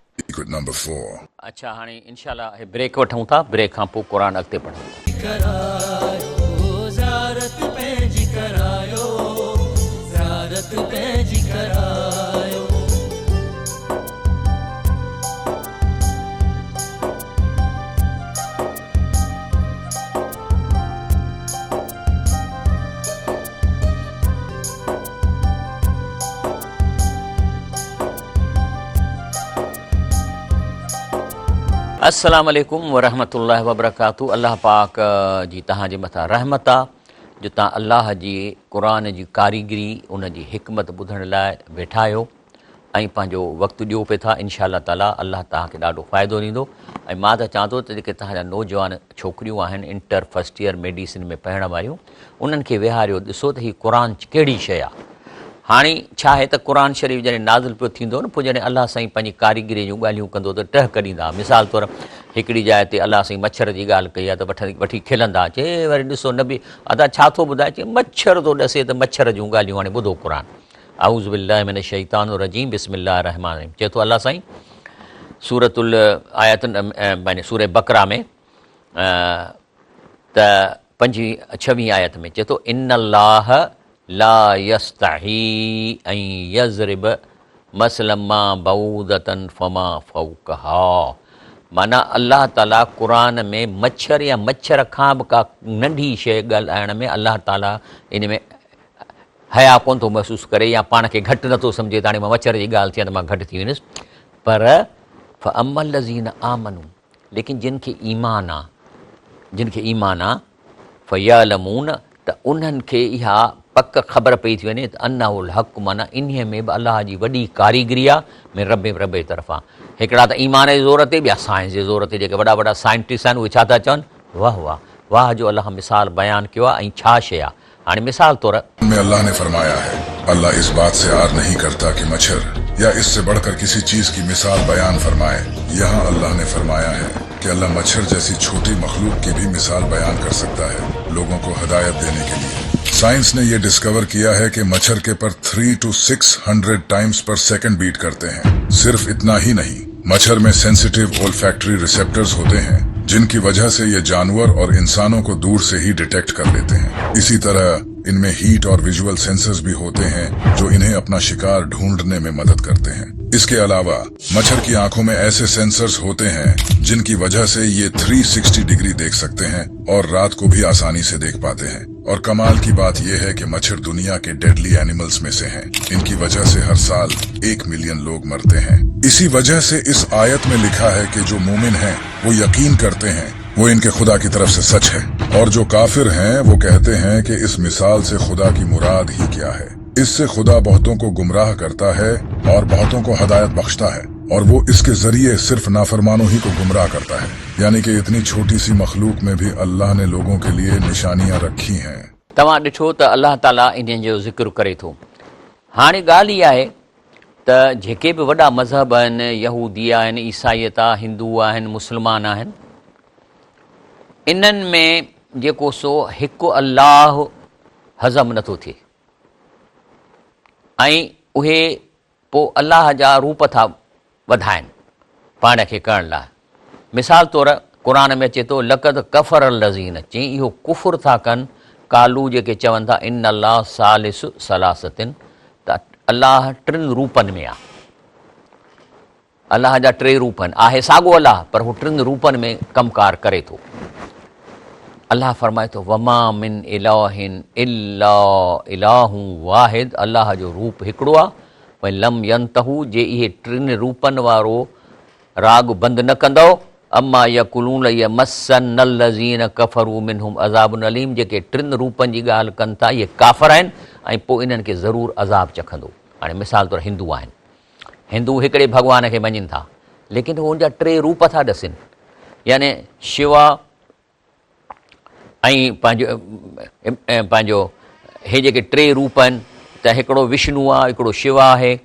नंबर 4। अच्छा, हाणे इंशाल्लाह ब्रेक वठूं था, ब्रेक खां पोइ क़ुरान अॻिते पढ़ूं। करायो ज़ियारत पंहिंजी करायो, ज़ियारत पंहिंजी करायो। अस्सलाम वालेकुम वरहमतुल्लाहि वबरकातुहू। अल्लाह पाक जी तव्हांजे मथां रहमत आहे जो तव्हां अल्लाह जी क़ुरान जी कारीगरी उन जी हिकमत ॿुधण लाइ वेठा आहियो ऐं पंहिंजो वक़्तु ॾियो पिए था। इंशाअल्लाह ताला अल्लाह तव्हांखे ॾाढो फ़ाइदो ॾींदो। ऐं मां त चाहियां थो त जेके तव्हांजा नौजवान छोकिरियूं आहिनि इंटर फस्ट ईयर मेडिसिन में पढ़ण वारियूं, उन्हनि खे विहारियो, ॾिसो त हीअ क़ुरान कहिड़ी शइ आहे। हाणे छा आहे त क़ुरान शरीफ़ जॾहिं नाज़िल पियो थींदो न, पोइ जॾहिं अल्लाह साईं पंहिंजी कारीगरी जूं ॻाल्हियूं कंदो त टहक ॾींदा। मिसाल तौरु हिकिड़ी जाइ ते अल्लाह साईं मच्छर जी ॻाल्हि कई आहे त वठी खिलंदा, चए वरी ॾिसो न बि अदा छा थो ॿुधाए, चए मच्छर थो ॾसे त मच्छर जूं ॻाल्हियूं। हाणे ॿुधो क़ुरान, आऊज़ु बिल्लाहि मिनश शैतानिर रजीम, बिस्मिल्लाहिर रहमानिर रहीम। चए थो अल्लाह साईं सूरतुल आयत माने सूरह बकरा में त 26 आयत में चए थो इन्नल्लाह ला यस्तही ऐं यज़रिब मसलम मा बऊदतन फमा फौकहा। माना अल्लाह ताला क़ुरान में मच्छर या मच्छर खां बि का नंढी शइ ॻाल्हाइण में अल्लाह ताला इन में हया कोन थो महसूसु करे या पाण खे घटि नथो सम्झे त हाणे मां मच्छर जी ॻाल्हि थिए त मां घटि थी वेंदुसि। पर फ़अमल लज़ीन आमनू, लेकिन जिन खे ईमान आहे फ़यअलमून, त उन्हनि खे इहा पक ख़बर पई थी वञे त अन्नहुल हक़, माना इन्हीअ में बि अल्लाह जी वॾी कारीगरी आहे में रब तरफ़ां। हिकिड़ा त ईमान जे ज़ोर ते, ॿिया साइंस जे ज़ोर ते। जेके वॾा वॾा साइंटिस्ट आहिनि उहे छा था चवनि, वाह वाह वाह जो अल्लाह मिसाल बयानु कयो आहे ऐं छा शइ आहे। हाणे मिसाल तौरु में अल्लाह ने फरमाया है, अल्लाह इस बात से आर नहीं करता कि मच्छर या इससे बढ़कर किसी चीज की मिसाल बयान फरमाए। यहाँ अल्लाह ने फरमाया है कि अल्लाह मच्छर जैसी छोटी मखलूक की भी मिसाल बयान कर सकता है लोगों को हिदायत देने के लिए। साइंस ने यह डिस्कवर किया है कि मच्छर के पर 300 to 600 टाइम्स पर सेकंड बीट करते हैं। सिर्फ इतना ही नहीं, मच्छर में सेंसिटिव ओल्फैक्टरी रिसेप्टर्स होते हैं जिनकी वजह से ये जानवर और इंसानों को दूर से ही डिटेक्ट कर लेते हैं। इसी तरह इनमें हीट और विजुअल सेंसर्स भी होते हैं जो इन्हें अपना शिकार ढूंढने में मदद करते हैं। इसके अलावा मच्छर की आंखों में ऐसे सेंसर्स होते हैं जिनकी वजह से ये 360 डिग्री देख सकते हैं और रात को भी आसानी से देख पाते हैं। और कमाल की बात यह है कि मच्छर दुनिया के डेडली एनिमल्स में से हैं। इनकी वजह से हर साल 1 मिलियन लोग मरते हैं। इसी वजह से इस आयत में लिखा है कि जो मोमिन हैं वो यकीन करते हैं वो इनके खुदा की तरफ से सच है, और जो काफिर हैं वो कहते हैं कि इस मिसाल से खुदा की मुराद ही क्या है। इससे खुदा बहुतों को गुमराह करता है और बहुतों को हदायत बख्शता है। और वो इसके जरिए सिर्फ नाफरमानों ही को गुमराह करता है। यानी कि इतनी छोटी सी मखलूक में भी अल्लाह ने लोगों के लिए निशानियां रखी हैं। तव्हां ॾिठो त अल्लाह ताला इन्हनि जो ज़िक्र करे थो। हाणे ॻाल्हि इहा आहे त जेके बि वॾा मज़हब आहिनि, यहूदी आहिनि, ईसाईयत आहे, हिंदू आहिनि, मुस्लमान आहिनि, इन्हनि में जेको सो हिकु अल्लाह हज़म नथो थिए ऐं उहे पोइ अल्लाह जा रूप था वधाइनि पाण खे करण लाइ। मिसाल तौरु क़ुरान में अचे थो लक़द कफ़र लज़ीन, चई इहो कुफ़ुर था कनि कालू जेके चवनि था इन अल्लाह सालिस सलासतिन, त अल्लाह टिनि रूपनि में आहे, अल्लाह जा टे रूप आहिनि, आहे साॻियो अल्लाह पर हू टिनि रूपनि में कमकार करे थो। अल्लाह फरमाए थो वमा मिन इलाहिन इल्ला इलाहु वाहिद, अल्लाह जो रूप हिकिड़ो आहे। भई लम यंतहू, जे इहे टिनि रूपनि वारो राग बंदि न कंदो, अम्मा यकुलून यमस्सन लज़ीन कफ़रू मिनहुम अज़ाबुन अलीम, जेके टिनि रूपनि जी ॻाल्हि कनि था इहे काफ़िर आहिनि ऐं पोइ इन्हनि खे ज़रूरु अज़ाब चखंदो। हाणे मिसाल तौरु हिंदू आहिनि, हिंदू हिकिड़े भॻवान खे मञनि था लेकिन हुनजा टे रूप था ॾसनि, यानी शिवा ऐं पंहिंजो हे जेके टे रूप आहिनि त हिकिड़ो विष्णु आहे, हिकिड़ो शिव आहे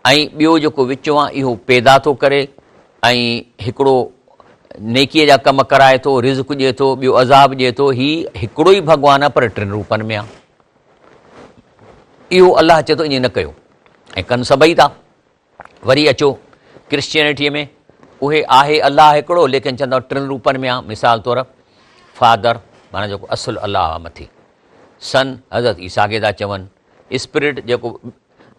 ऐं ॿियो जेको विचो आहे इहो पैदा थो करे ऐं हिकिड़ो नेकीअ जा कम कराए थो, रिज़्क़ ॾिए थो, ॿियो अज़ाब ॾिए थो। हीउ हिकिड़ो ई भॻवानु आहे पर टिनि रूपनि में आहे। इहो अल्लाह चए थो ईअं न कयो ऐं कनि सभई था। वरी अचो क्रिश्चियनिटीअ में, उहे आहे अल्लाह हिकिड़ो लेकिन चवंदा टिनि रूपनि में आहे। मिसाल तौरु फादर माना जेको असुलु अल्लाह आहे मथे, सन हज़रत ईसा खे था चवनि, स्पिरिट जेको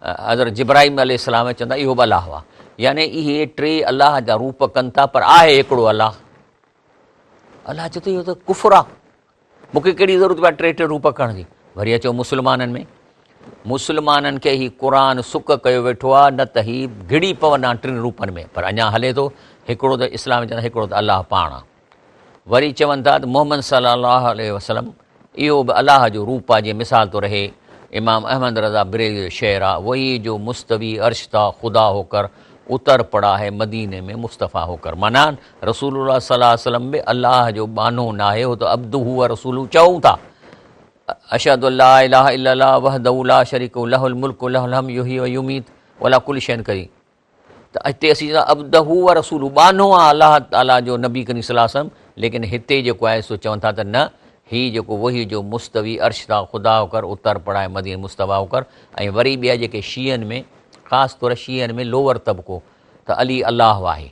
हज़रत जिब्राहीम अलैहिस्सलाम चवंदा इहो बि अल्लाह आहे। यानी इहे टे अल्लाह जा रूप कनि था पर आहे हिकिड़ो अल्लाह। अल्लाह चए थो इहो त कुफ़ुर आहे, मूंखे कहिड़ी ज़रूरत आहे टे टे रूप करण जी। वरी अचो मुस्लमाननि में, मुस्लमाननि खे ही क़ुरान सुक कयो वेठो आहे, न त ही घिड़ी पवंदा टिनि रूपनि में, पर अञा हले थो हिकिड़ो त इस्लाम चवंदा हिकिड़ो त अल्लाह पाण आहे। वरी चवनि था त मोहम्मद सल्लल्लाहु अलैहि वसल्लम इहो बि अल्लाह जो रूप आहे। जीअं मिसाल तौरु हे इमाम अहमद रज़ा बरेलवी जो शेर आहे, वही जो मुस्तवी अर्श था खुदा होकर उतर पड़ा है मदीने में मुस्तफ़ा होकर, माना रसूलुल्लाह सल्लल्लाहु अलैहि वसल्लम बि अल्लाह जो बानो न आहे, हो त अब्दुहु व रसूलु चऊं था। अशहदु अल्ला इलाहा इल्लल्लाह वहदहु ला शरीका लहुल मुल्कु लहुल हम्दु युहयी व युमीत वला कुल्लि शैइन करी, त हिते असीं अब्दहु व रसूलु बानो आहे अल्लाह ताला जो नबी करीम सल्लल्लाहु अलैहि वसल्लम, लेकिन हिते जेको आहे सो चवनि था त न, हीउ जेको वही जो मुस्तवी अर्श था खुदा होकर उतर पड़ा है मदीने मुस्तफ़ा होकर। ऐं वरी ॿिया जेके शीयनि में, ख़ासि तौरु शीयनि में लोअर तबिको, त अली अल्लाह आहे,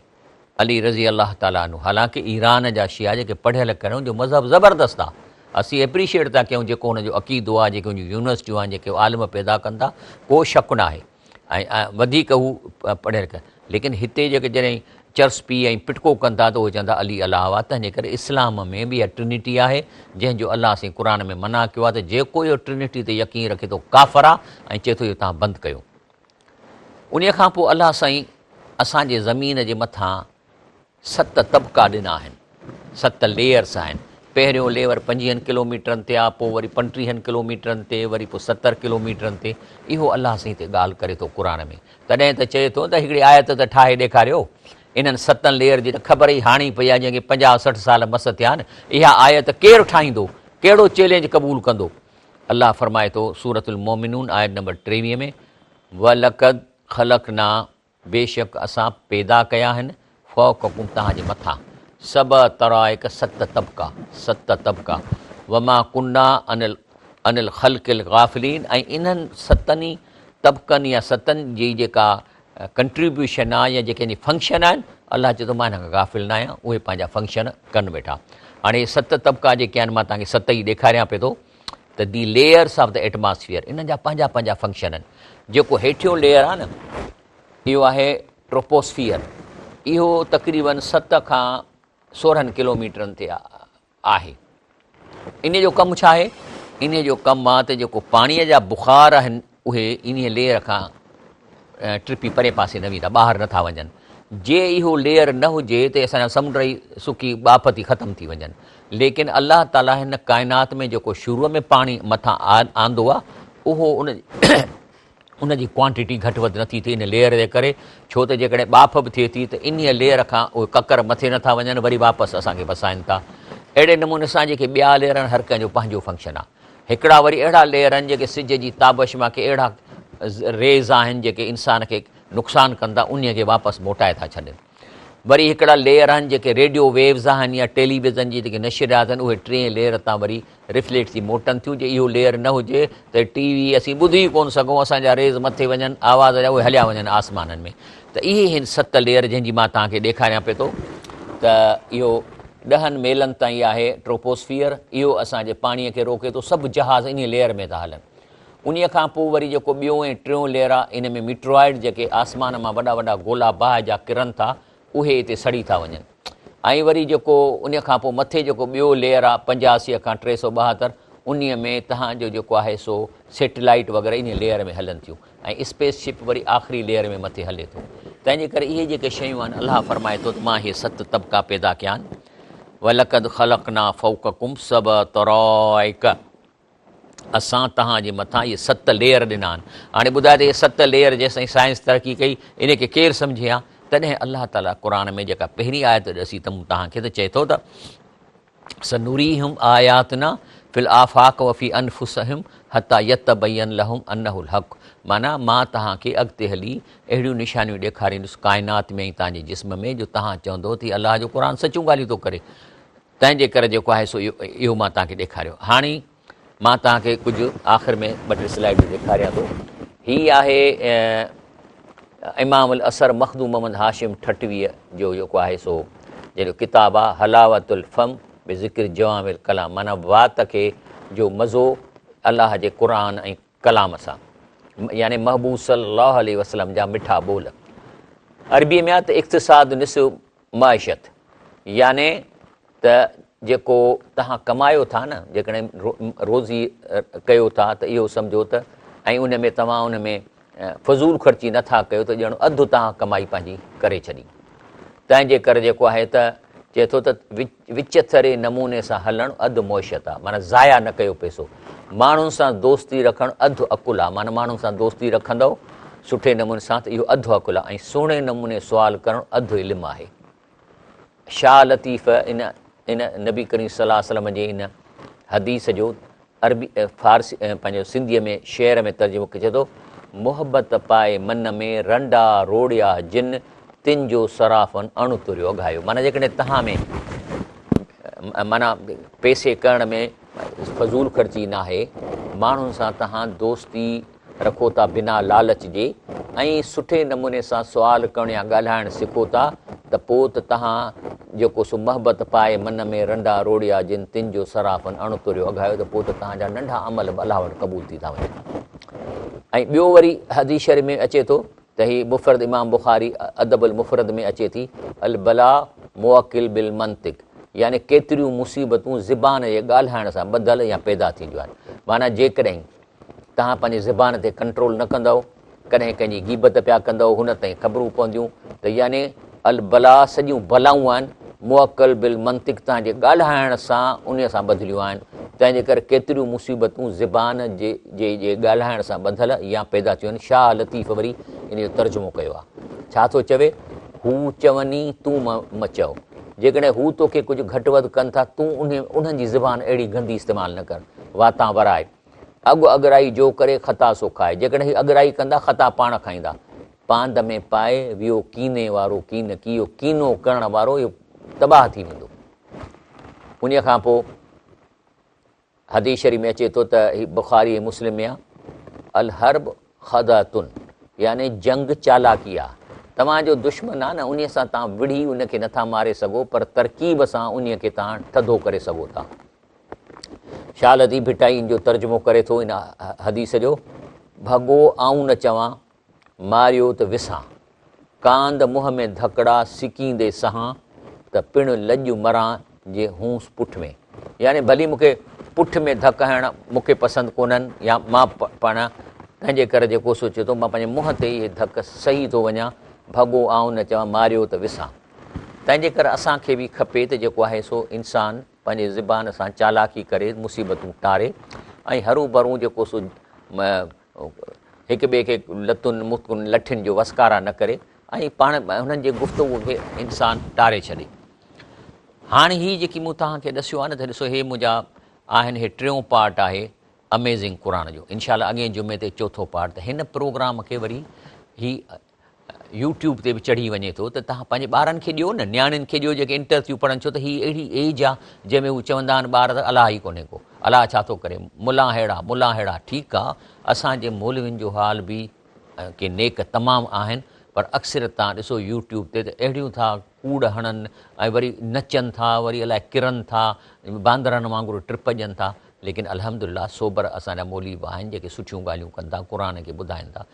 अली रज़ी अल्लाह ताला अनहु। हालांकि ईरान जा शिया जेके पढ़ियल करियूं जो मज़हब ज़बरदस्त आहे, असीं एप्रिशिएट था कयूं जेको हुनजो अक़ीदो आहे, जेके हुनजूं यूनिवर्सिटियूं आहिनि, जेके आलिम पैदा कनि था, को शक न आहे ऐं वधीक हू पढ़ियल कर। लेकिन हिते जेके जॾहिं चर्च पी ऐं पिटको कनि था त उहे चवंदा अली अलाह आहे। तंहिंजे करे इस्लाम में बि इहा ट्रिनिटी आहे जंहिंजो अलाह साईं क़ुर में मना कयो आहे त जेको इहो ट्रिनिटी ते यकीन रखे थो काफ़िर आहे ऐं चए थो इहो तव्हां बंदि कयो। उन खां पोइ अलाह साईं असांजे ज़मीन जे मथां 7 तबिका ॾिना आहिनि, 7 लेयर्स आहिनि। पहिरियों लेवर 25 किलोमीटरनि ते आहे, पोइ वरी 35 किलोमीटरनि ते, वरी पोइ 70 किलोमीटरनि ते। इहो अलाह साईं ते ॻाल्हि करे थो क़ुर में। तॾहिं त चए थो त हिकिड़ी आयत त ठाहे ॾेखारियो। इन्हनि 7 लेयर जी त ख़बर ई हाणे पई आहे, जंहिंखे 50-60 साल मस थिया आहिनि। इहा आयत केरु ठाहींदो, कहिड़ो चैलेंज क़बूल कंदो? अल्लाह फरमाए थो सूरतुल मोमिनून आयत नंबर 23 में, वलक़द ख़लक़ना, बेशक असां पैदा कया आहिनि, फ़ौक़कुम तव्हांजे मथां, सब तराइक 7 तबिका, 7 तबिका, वमा कुन्ना अनिल ख़ल्क़िल गाफ़िलीन। ऐं इन्हनि 7 तबिकनि या 7 जी जेका कंट्रीब्यूशन आहे या जेके फंक्शन आहिनि, अल्लाह चए थो मां हिन खां गाफ़िल न आहियां, उहे पंहिंजा फंक्शन कनि वेठा। हाणे 7 तबिका जेके आहिनि मां तव्हांखे 7 ई ॾेखारियां पियो थो त दी लेयर्स ऑफ द एटमॉस्फेयर, इन्हनि जा पंहिंजा फंक्शन आहिनि। जेको हेठियों लेयर आहे न, इहो आहे ट्रोपोस्फियर। इहो तक़रीबन 7 खां 16 किलोमीटरनि ते आहे। इन जो कमु छा आहे? इन जो कमु आहे त जेको पाणीअ जा बुख़ार आहिनि उहे इन लेयर खां ट्रिपी परे पासे न वेंदा, ॿाहिरि नथा वञनि। जे इहो लेयर न हुजे त असांजा समुंड ई सुकी बाफ़ थी ख़तमु थी वञनि। लेकिन अल्लाह ताला हिन काइनात में जेको शुरूअ में पाणी मथां आंदो आहे, उहो उनजी क्वांटिटी घटि वधि नथी थिए इन लेयर जे करे, छो त जेकॾहिं बाफ़ बि थिए थी त इन लेयर खां उहे ककर मथे नथा वञनि, वरी वापसि असांखे वसाइनि था। अहिड़े नमूने सां जेके ॿिया लेयर आहिनि, हर कंहिंजो पंहिंजो फंक्शन आहे। हिकिड़ा वरी अहिड़ा लेयर आहिनि जेके सिज जी ताबश मां के अहिड़ा रेज़ आहिनि जेके इंसान खे नुक़सानु कंदा, उन खे वापसि मोटाए था छॾनि। वरी हिकिड़ा लेयर आहिनि जेके रेडियो वेव्स आहिनि या टेलीविज़न जी जेके नशिरियात आहिनि, उहे 3 लेयर तां वरी रिफ्लेक्ट थी मोटनि थियूं। जे इहो लेयर न हुजे त टीवी असीं ॿुधी कोन सघूं, असांजा रेज़ मथे वञनि, आवाज़ जा उहे हलिया वञनि आसमाननि में। त इहे आहिनि 7 लेयर जंहिंजी मां तव्हांखे ॾेखारियां पियो थो। त इहो 10 मेलनि ताईं आहे ट्रोपोस्फियर, इहो असांजे पाणीअ खे रोके थो। सभु जहाज़ इन लेयर में था हलनि। उन खां पोइ वरी जेको ॿियों ऐं टियों लेयर आहे, इन में मीट्रॉइड जेके आसमान मां वॾा वॾा गोला बाहि जा किरनि था, उहे हिते सड़ी था वञनि। ऐं वरी जेको उन खां पोइ मथे जेको ॿियो लेयर आहे 85 खां 372, उन में तव्हांजो जेको आहे सो सैटेलाइट वग़ैरह इन लेयर में हलनि थियूं, ऐं स्पेसशिप वरी आख़िरी लेयर में मथे हले थो। तंहिंजे करे इहे जेके शयूं आहिनि, अलाह फरमाए थो त मां इहे 7 तबक़ा पैदा कया आहिनि। वलक़द ख़लक़ना फ़ौक़कुम सबअ तराइक, असां तव्हांजे मथां इहे 7 लेयर ॾिना आहिनि। हाणे ॿुधाए त इहे 7 लेयर जेसिताईं साइंस तरक़ी कई, इन खे केरु सम्झे हा? तॾहिं अलाह ताला क़ुर में जेका पहिरीं आयत ॾसी त मूं तव्हांखे त चए थो त सनुरीहुम आयातना फिल आफ़ाक़ वफ़ी अनफुसहिम हता यतबयन लहुम अन्नहुल हक़। माना मां तव्हांखे अॻिते हली अहिड़ियूं निशानियूं ॾेखारींदुसि काइनात में ऐं तव्हांजे जिस्म में, जो तव्हां चवंदो त अलाह जो क़ुर सचूं ॻाल्हियूं थो करे। तंहिंजे करे जेको आहे सो इहो मां तव्हांखे ॾेखारियो। हाणे मां तव्हांखे कुझु आख़िर में 2-3 स्लाइडूं ॾेखारियां थो। हीअ आहे इमाम अल असर मखदूम मोहम्मद हाशिम ठटवीअ जो जेको आहे सो जहिड़ो किताबु आहे, हलावतुल फ़म बि ज़िक्र जवामिल कलाम, माना वात खे जो मज़ो अलाह जे क़ुर ऐं कलाम सां, यानी महबूब सल्लल्लाहु अलैहि वसल्लम जा मिठा ॿोल। अरबीअ में आहे त इक़्तिसाद निस्फ़ माइशत, याने त जेको तव्हां कमायो था न, जेकॾहिं रोज़ी कयो था त इहो सम्झो त, ऐं उन में तव्हां उन में फज़ूल ख़र्ची नथा कयो त ॼण अधु तव्हां कमाई पंहिंजी करे छॾी। तंहिंजे करे जेको आहे त चए थो त विचथरे नमूने सां हलणु अधु मोइशत आहे, माना ज़ाया न कयो पैसो। माण्हुनि सां दोस्ती रखणु अधु अकुलु आहे, माना माण्हुनि सां दोस्ती रखंदव सुठे नमूने सां त इहो अधु अकुलु आहे, ऐं सुहिणे नमूने सुवालु करणु अधु इल्मु आहे। शाह लतीफ़ इन नबी करीम सल्लल्लाहु अलैहि वसल्लम जे इन हदीस जो अरबी फारसी पंहिंजो सिंधीअ में शेर में तर्जुमो चए थो, मुहबत पाए मन में रंडा रोड़िया जिन तिन जो सराफ़न अणु तुरियो अघायो। माना जेकॾहिं तव्हां में माना पैसे करण में फज़ूल ख़र्ची न आहे, माण्हुनि सां तव्हां दोस्ती रखो था बिना लालच जे, ऐं सुठे नमूने सां सुवाल करणु या ॻाल्हाइणु सिखो था, त पोइ त तव्हां जेको सो महबत पाए मन में रंडा रोड़िया जिन तिन जो सराफ़न अणु तुरियो अघायो, त पोइ त तव्हांजा नंढा अमल बि अलाह वटि क़बूल थी था वञनि। ऐं ॿियो वरी हदीस शरीफ़ में अचे थो त ही मुफ़रद इमाम बुख़ारी अदबुल मुफ़रद में अचे थी, अल बला मुअक्किल बिल मंतिक, यानी केतिरियूं मुसीबतूं ज़बान जे ॻाल्हाइण सां ॿधल या पैदा थींदियूं आहिनि। माना जेकॾहिं तव्हां पंहिंजी ज़बान ते कंट्रोल न कंदव, कॾहिं कंहिंजी गीबत पिया कंदव, हुन ताईं ख़बरूं पवंदियूं, त यानी अल बला सॼियूं बलाऊं आहिनि, मुअक्कल बिल मंतिक तव्हांजे ॻाल्हाइण सां उन सां ॿधिलियूं आहिनि। तंहिंजे करे केतिरियूं मुसीबतूं ज़बान जे ॻाल्हाइण सां ॿधल या पैदा थियूं आहिनि। शाह लतीफ़ वरी इन जो तर्जुमो कयो आहे। छा थो चवे? हू चवनी तूं म चओ, जेकॾहिं हू तोखे कुझु घटि वधि कनि था, तूं उन्हनि जी ज़बान अहिड़ी गंदी इस्तेमालु न कर, वातां वराए। अॻु अॻराई जो करे ख़ता सो खाए, जेकॾहिं हीअ अॻराई कंदा ख़ता पाण खाईंदा। पांद में पाए वियो कीने वारो कीन कियो, कीनो करण वारो इहो तबाह थी वेंदो। उन खां पोइ हदीस शरीफ़ में अचे थो त ही बुख़ारी ऐं मुस्लिम में आहे, अल हर्ब ख़दतुन, यानी जंग चालाकी आहे। तव्हांजो दुश्मन आहे न, उन सां तव्हां विढ़ी उनखे नथा मारे सघो, पर तरकीब सां उन खे तव्हां थधो करे सघो था। शाह लतीफ़ भिटाई इन जो तर्जुमो करे थो इन हदीस जो, भॻो आऊं न चवां मारियो त विसां, कांद मुंहं में धकड़ा सिकींदे सहां, त पिणु लॼ मरां जे हूंस पुठ में, यानी भली मूंखे पुठ में धक हणणु मूंखे पसंदि कोन्हनि या मां पाण, तंहिंजे करे जेको सोचे थो मां पंहिंजे मुंहं ते इहे धक सही थो वञा, भॻो आऊं न चवां मारियो त विसां। तंहिंजे करे असांखे बि खपे त जेको आहे सो इंसानु पंहिंजे ज़बान सां चालाकी करे मुसीबतूं टारे, ऐं हरू भरू जेको सो हिक ॿिए खे लतुनि मुतुनि लठियुनि जो वसकारा न करे ऐं पाण हुननि जे गुफ़्तगू खे इंसानु टारे छॾे। हाणे हीअ जेकी मूं तव्हांखे ॾसियो आहे न, त ॾिसो हे मुंहिंजा आहिनि, हे टियों पार्ट आहे अमेज़िंग क़ुरान जो। इनशाला अॻे जुमे ते चोथों पार्ट। त हिन प्रोग्राम खे वरी ही यूट्यूब ते बि चढ़ी वञे थो, त तव्हां पंहिंजे ॿारनि खे ॾियो न, नियाणियुनि खे ॾियो जेके इंटर थियूं पढ़नि। छो त हीअ अहिड़ी एज आहे जंहिंमें हू चवंदा आहिनि ॿार त अलाह ई कोन्हे को, अलाह छा थो करे, मुला अहिड़ा। ठीकु आहे, असांजे मौलवियुनि जो हाल बि के नेक तमामु आहिनि, पर अक्सर तव्हां ॾिसो यूट्यूब ते त अहिड़ियूं था कूड़ हणनि ऐं वरी नचनि था, वरी अलाए किरनि था, बांदरनि वांगुरु टिप ॾियनि था। लेकिन अल्हम्दुलिल्लाह सोबर असांजा मौलवी बि आहिनि जेके सुठियूं ॻाल्हियूं कनि था, क़ुर खे ॿुधाइनि था।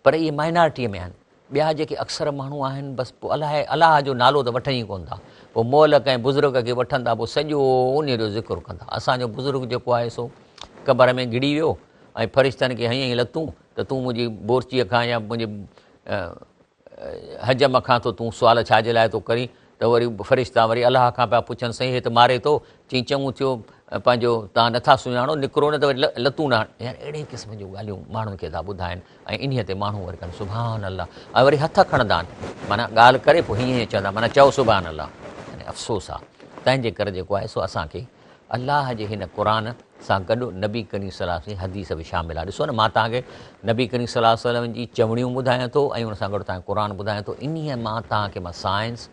पर इहे माइनॉरिटीअ में आहिनि। ॿिया जेके अक्सर माण्हू आहिनि बसि पोइ अलाह जो नालो त वठनि ई कोन था। पोइ मोहलक ऐं बुज़ुर्ग खे वठनि था, पोइ सॼो उन जो ज़िक्र कंदा। असांजो बुज़ुर्ग जेको आहे सो क़बर में गिड़ी वियो ऐं फ़रिश्तनि खे हईं लतूं त तूं मुंहिंजी बोरचीअ खां या मुंहिंजे हजम खां तो तूं सुवाल छाजे लाइ थो करीं, त वरी फ़रिश्ता वरी अलाह खां पिया पुछनि, साईं हे त मारे थो, चई चङो थियो पंहिंजो तव्हां नथा सुञाणो, निकिरो न त वरी लतूं न हण। यार अहिड़े क़िस्म जूं ॻाल्हियूं माण्हुनि खे था ॿुधाइनि ऐं इन्हीअ ते माण्हू वरी कनि सुभान अल्लाह, ऐं वरी हथ खणंदा आहिनि, माना ॻाल्हि करे पोइ हीअं चवंदा, माना चओ सुभान अल्लाह। यानी अफ़सोस आहे। तंहिंजे करे जेको आहे सो असांखे अल्लाह जे हिन क़ुर सां गॾु नबी करीम सल्लल्लाहु अलैहि वसल्लम जी हदीस बि शामिल आहे। ॾिसो न, मां तव्हांखे नबी करीम सल्लल्लाहु अलैहि वसल्लम जी चवणियूं ॿुधायां थो ऐं हुन सां गॾु तव्हांखे क़ुर ॿुधायां थो। इन्हीअ मां तव्हांखे मां साइंस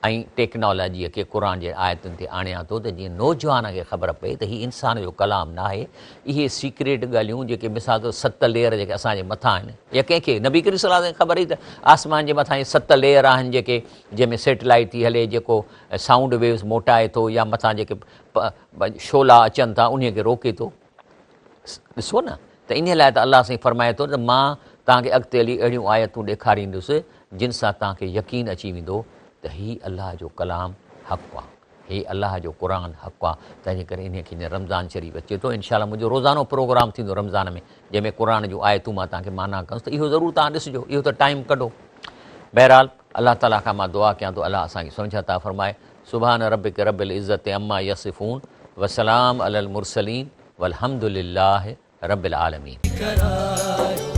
ऐं टेक्नोलॉजीअ खे क़ुर जे आयतुनि ते आणियां थो, त जीअं नौजवान खे ख़बर पए त हीउ इंसान जो कलाम न आहे। इहे सीक्रेट ॻाल्हियूं जेके मिसाल तौरु 7 लेयर जेके असांजे मथां आहिनि, या कंहिंखे नबी करीम सल्लल्लाहु अलैहि वसल्लम खे ख़बर ई त आसमान जे मथां इहे 7 लेयर आहिनि जेके, जंहिंमें सैटेलाइट थी हले, जेको साउंड वेव्स मोटाए थो, या मथां जेके शोला अचनि था उन खे रोके थो। ॾिसो न, त इन लाइ त अलाह साईं फरमाए थो त मां तव्हांखे अॻिते हली अहिड़ियूं आयतूं ॾेखारींदुसि जिन सां तव्हांखे यकीन अची वेंदो त हीउ अलाह जो कलाम हक़ु आहे, हीउ अलाह जो क़ुर हक़ु आहे। तंहिंजे करे इन खे रमज़ान शरीफ़ अचे थो, इनशाला मुंहिंजो रोज़ानो प्रोग्राम थींदो रमज़ान में, जंहिंमें क़ुर जूं आयतूं मां तव्हांखे माना कंदुसि। त इहो ज़रूरु तव्हां ॾिसिजो, इहो त टाइम कढो। बहरहाल अलाह ताला खां मां दुआ कयां थो अलाह असांखे सम्झ अता फरमाए। सुभान रब्बिक रब्बिल इज़्ज़ति अम्मा यसिफ़ून वसलाम अलल मुरसलीन वल्हम्दुलिल्लाहि रब्बिल आलमीन।